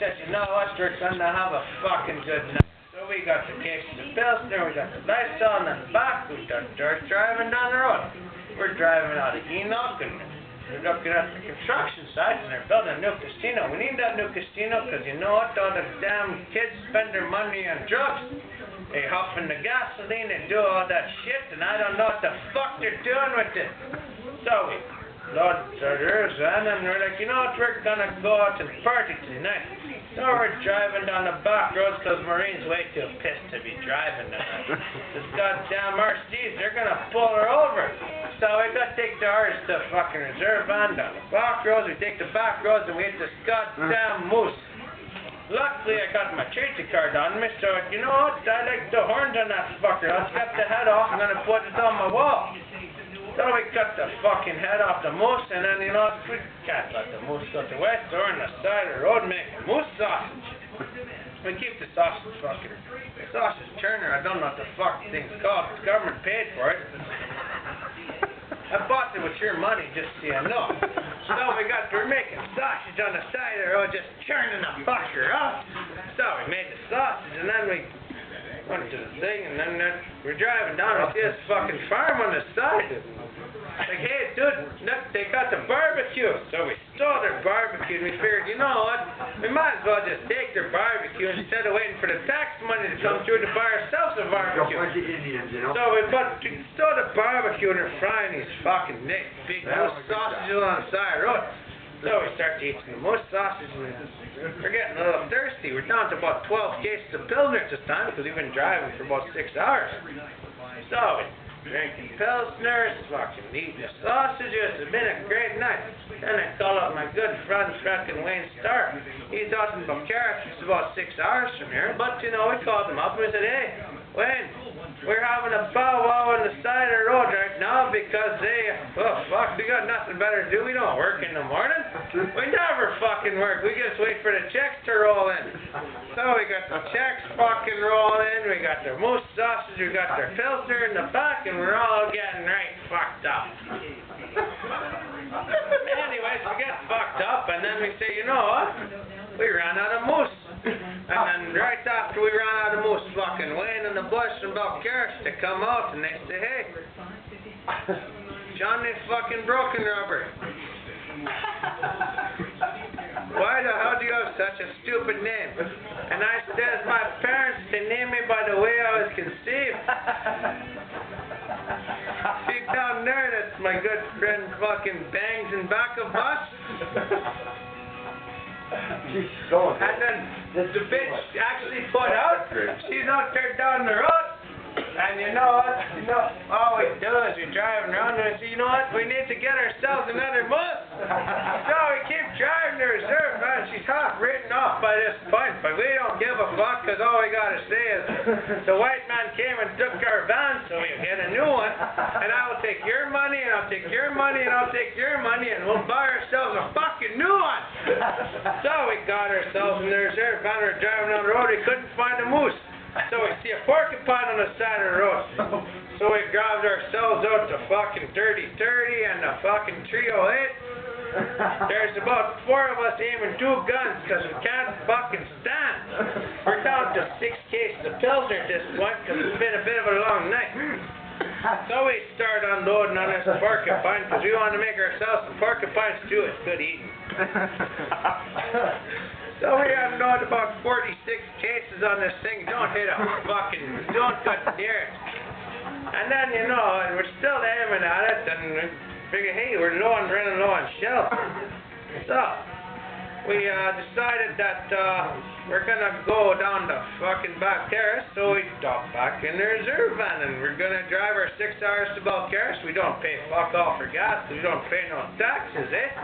said, you know what, we're gonna have a fucking good night. So we got the cases of Pilsner, we got the lights on in the back, we got George driving down the road. We're driving out of Enoch and we're looking at the construction site and they're building a new casino. We need that new casino because you know what, all the damn kids spend their money on drugs. They huff in the gasoline, they do all that shit, and I don't know what the fuck they're doing with it. So we load there's and we're like, you know what, we're gonna go out and party tonight. So we're driving down the back roads because Maureen's way too pissed to be driving tonight. This goddamn Mercedes, they're gonna pull her over. So we gotta take the ours to fucking reserve van down the back roads. We take the back roads and we hit this goddamn moose. Luckily, I got my safety card on me, so you know what? I like the horns on that fucker. I'll cut the head off. I'm gonna put it on my wall. So we cut the fucking head off the moose, and then you know we can't let the moose go to west or on the side of the road making moose sausage. We keep the sausage churner. I don't know what the fuck the thing's called. The government paid for it. I bought it with your money, just so you know. So we're making sausage on the side of the road, just churning the fucker up. So we made the sausage, and then we went to the thing, and then we're driving down and see this fucking farm on the side. Like, hey, dude, look, they got the barbecue. So we stole their barbecue, and we figured, you know what, we might as well just take their barbecue instead of waiting for the tax money to come through to buy ourselves a barbecue. So we stole the barbecue, and they're frying these fucking big moose sausages on the side of the road. So we start eating the moose sausage, and we're getting a little thirsty. We're down to about 12 cases of Pilsner at this time, because we've been driving for about 6 hours. So drinking Pilsners, fucking eating the sausages. It's been a great night. Then I call up my good friend, fucking Wayne Stark. He's out in Bucharest. It's about 6 hours from here. But, you know, we called him up and we said, hey, Wayne, we're having a powwow on the side of the road right now because we got nothing better to do. We don't work in the morning. We never fucking work. We just wait for the checks to roll in. So we got the checks fucking rolling in. We got their moose sausage. We got their Pilsner in the back, and we're all getting right fucked up. Anyways, we get fucked up, and then we say, you know what? We ran out of moose. And then right after we ran out of moose, fucking Wayne and the boys from Bucharest to come out, and they say, hey, Johnny fucking Broken Rubber, why the hell do you have such a stupid name? And I says, my parents, they named me by the way I was conceived. See down there, that's my good friend fucking Bangs and back of us. And then the bitch actually put out. She's out there down the road. And you know what? All we do is we're driving around and we say, you know what? We need to get ourselves another moose. So we keep driving the reserve, man. She's half written off by this point, but we don't give a fuck because all we got to say is the white man came and took our van, so we'll get a new one. And I will take your money, and I'll take your money, and I'll take your money, and we'll buy ourselves a fucking new one. So we got ourselves in the reserve van. We're driving down the road. We couldn't find a moose. So we see a porcupine on the side of the road. So we grabbed ourselves out the fucking Dirty 30 and the fucking 308. There's about 4 of us aiming 2 guns because we can't fucking stand. We're down to 6 cases of Pilsner at this point because it's been a bit of a long night. So we start unloading on this porcupine because we want to make ourselves some porcupine stew. It's good eating. So we unload about 46 cases on this thing. Don't cut near it. And then, you know, and we're still aiming at it, and we figure, hey, we're running low on shells. So we decided that we're gonna go down the fucking back terrace, so we dock back in the reserve van, and we're gonna drive our 6 hours to Bucharest. We don't pay fuck all for gas, we don't pay no taxes, eh?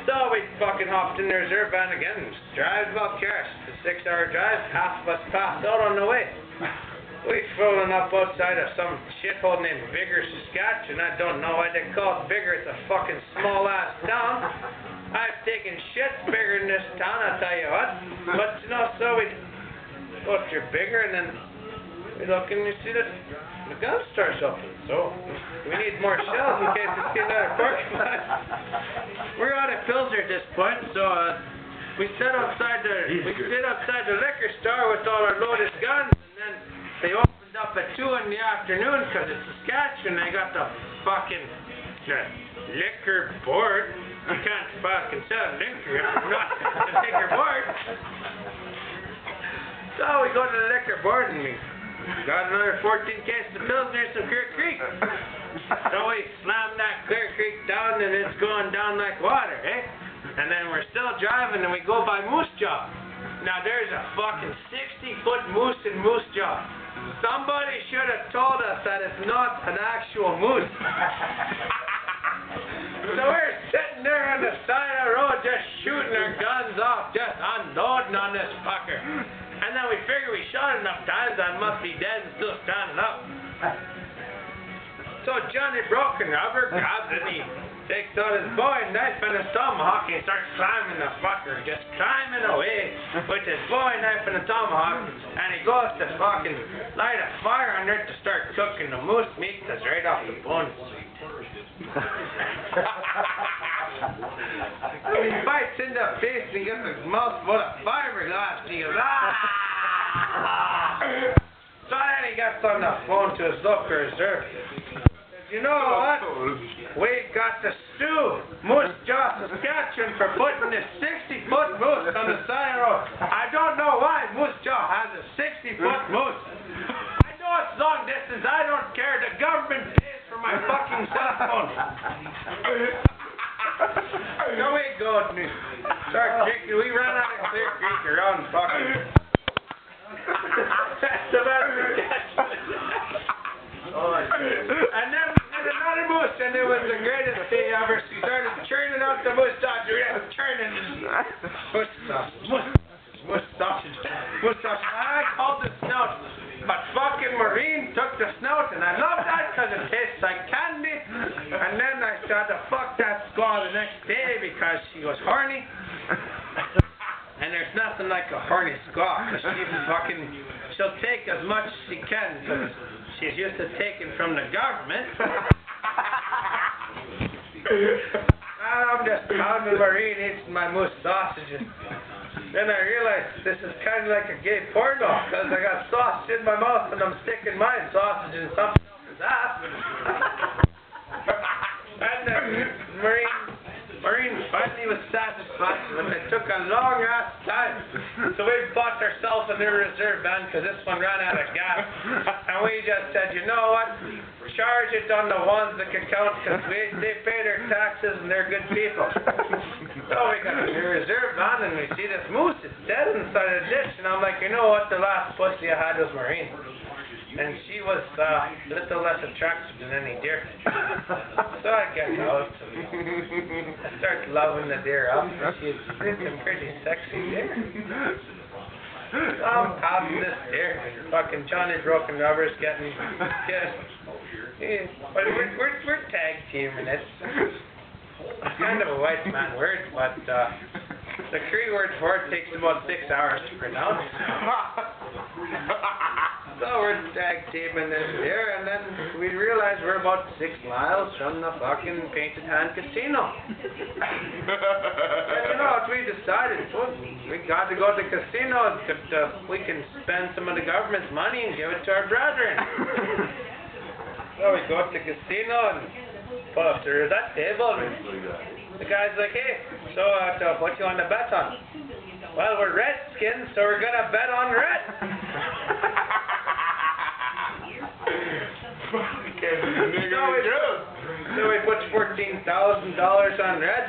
So we fucking hopped in the reserve van again and drive to Bucharest. It's a 6-hour drive, half of us passed out on the way. We frozen up outside of some shithole named Bigger, Saskatchewan. I don't know why they call it Bigger, it's a fucking small-ass town. I've taken shit bigger than this town, I'll tell you what. But, you know, so we go through Bigger, and then we look and we see that the gun store's open. So we need more shells in case we see another porcupine. We're out of Pilsner at this point, so we sit outside the liquor store with all our loaded guns, and then they opened up at 2 in the afternoon because it's Saskatchewan. They got the fucking liquor board. You can't fucking sell liquor if you're not the liquor board. So we go to the liquor board and we got another 14 cases of Pilsner and some Clear Creek. So we slam that Clear Creek down and it's going down like water, eh? And then we're still driving and we go by Moose Jaw. Now there's a fucking 60-foot moose in Moose Jaw. Somebody should have told us that it's not an actual moose. So we're sitting there on the side of the road just shooting our guns off, just unloading on this fucker. And then we figure we shot enough times I must be dead and still standing up. So Johnny Broken Rubber grabs it and he takes out his bowie knife and his tomahawk and he starts climbing the fucker, just climbing away with his bowie knife and the tomahawk, and he goes to fucking light a fire under it to start cooking the moose meat that's right off the bone. He bites in the face and he gets a mouthful of fiberglass and he goes, ah! So then he gets on the phone to his local reserve. You know what? We got to sue Moose Jaw, Saskatchewan for putting this 60-foot moose on the side of the road. I don't know why Moose Jaw has a 60-foot moose. I know it's long distance. I don't care. The government pays for my fucking cell phone. So we go and we start drinking. We ran out of Clear Creek around fucking. That's about and then we did another moose, and it was the greatest day ever. So we started churning out the moose sausage. We had churning moose sausage. I called it snout, but fucking Maureen took the snout, and I love that because it tastes like candy. And then I tried to fuck that squaw the next day because she was horny. And there's nothing like a horny squaw, because she'll take as much as she can, because she's used to taking from the government. I'm just pounding Maureen eating my moose sausages. Then I realized this is kind of like a gay porno, because I got sausage in my mouth and I'm sticking my sausage in something else's ass. And Maureen finally was satisfied, but it took a long ass time. So we bought ourselves a new reserve van because this one ran out of gas. And we just said, you know what? Charge it on the ones that can count because they pay their taxes and they're good people. So we got a new reserve van and we see this moose. It's dead inside a ditch. And I'm like, you know what? The last pussy I had was Maureen. And she was a little less attractive than any deer. So I get out and I start loving the deer up. She's some pretty sexy deer. So I'm pounding this deer. Fucking Johnny Broken Rubber's getting but we're tag teaming it. It's kind of a white man word, but the Cree word for it takes about 6 hours to pronounce. So we're tag teaming this here, and then we realize we're about 6 miles from the fucking Painted Hand Casino. And you know what we decided? Well, we got to go to the casino. We can spend some of the government's money and give it to our brethren. So we go up to the casino and pull up to that table, and the guy's like, hey, so what do you want to bet on? Well, we're Redskins, so we're going to bet on red. So we put $14,000 on red,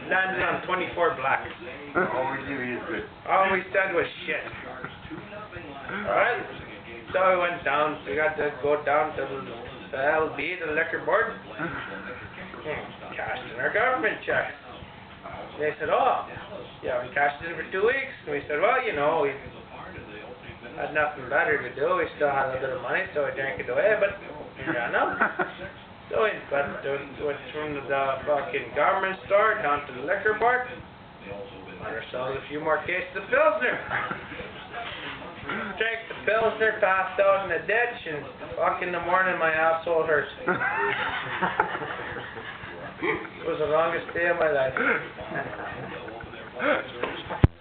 landed on 24 black. All we said was shit. Alright, so we went down, we got to go down to the LB, the liquor board, cashed in our government checks. They said, oh, you haven't cashed in for 2 weeks. And we said, well, you know, we had nothing better to do. We still had a little bit of money, so we drank it away, but we ran out. So we went from the fucking government store down to the liquor board, bought ourselves a few more cases of Pilsner. Drank the Pilsner, passed out in the ditch, and fuck in the morning my asshole hurt. It was the longest day of my life. Wow.